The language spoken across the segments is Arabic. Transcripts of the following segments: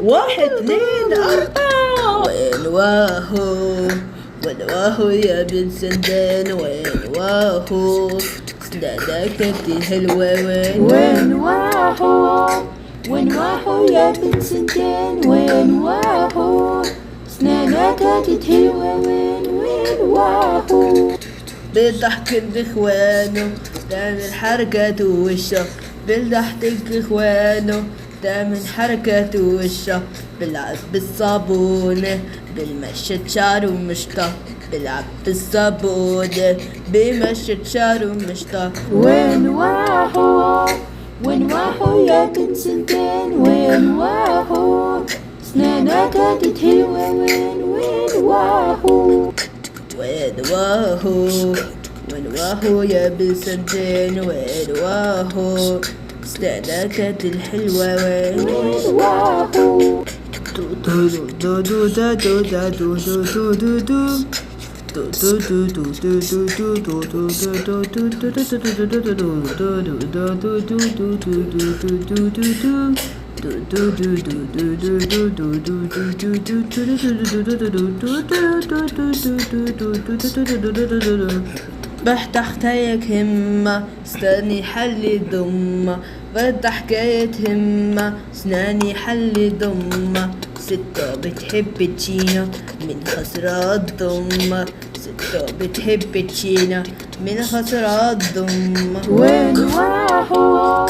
واحد اثنين أربعة. وين واهو وين واهو يا بن سندان، وين واهو سنانك كتير حلوة. وين واهو وين واهو يا بن سندان، وين واهو سنانك كتير حلوة. وين واهو بالضحك اخوانه تعمل حركة وشه، بالضحك اخوانه تعمل حركة وشه. بلعب بالصابونة بالمشط شعره مشطة، بلعب بالصابونة بمشط شعره مشطة. وين واهو وين واهو يا بن سندان، وين واهو سنانك كتير حلوة. وين واهو وين واهو وين واهو يا بن سندان، وين واهو سنانك الحلوة. وين واهو بحت حكاية همة استني حلي ضمة، بحت حكاية همة سناني حلي ضمة. ستة بتحب تشينا من خسرات ضمة، ستة بتحب تشينا من خسرات ضمة. وين واهو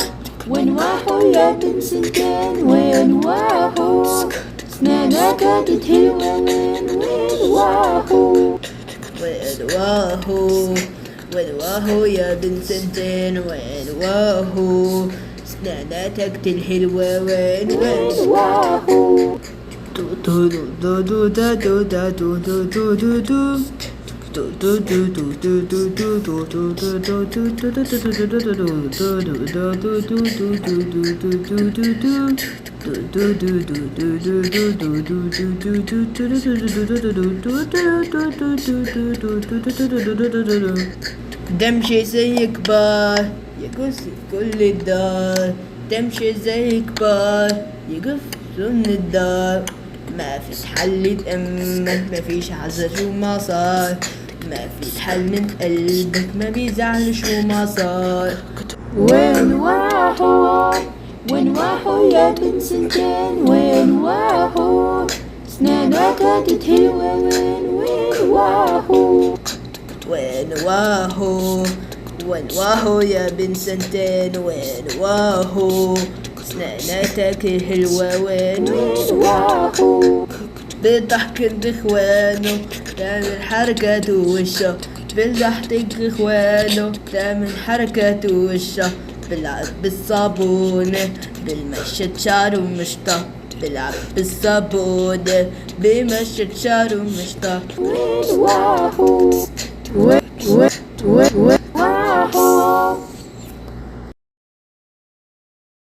وين واهو يا بن سندان، وين واهو سنانك كتير حلوة. وين واهو وين واهو وين واهو يا بن سندان، وين واهو سناناتك الحلوة. وين واهو تمشي زي كبار يقص كل الدار، تمشي زي كبار يقفزون الدار. ما فيش حل تأمل ما فيش حذر شو ما صار، ما فيش حل من قلبك ما بيزعلش وما صار. وين واهو وين واهو يا بن سندان، وين واهو سنانك كتير حلوة. وين واهو وين واهو وين واهو يا بن سندان، وين واهو سناناتك الحلوة. وين واهو بالضحك اخوانه تعمل حركة وشه، بالضحك اخوانه تعمل حركة وشه. بلعب بالصابونة بالمشط شعره مشطة، بلعب بالصابونة بمشط شعره مشطة. واهو واهو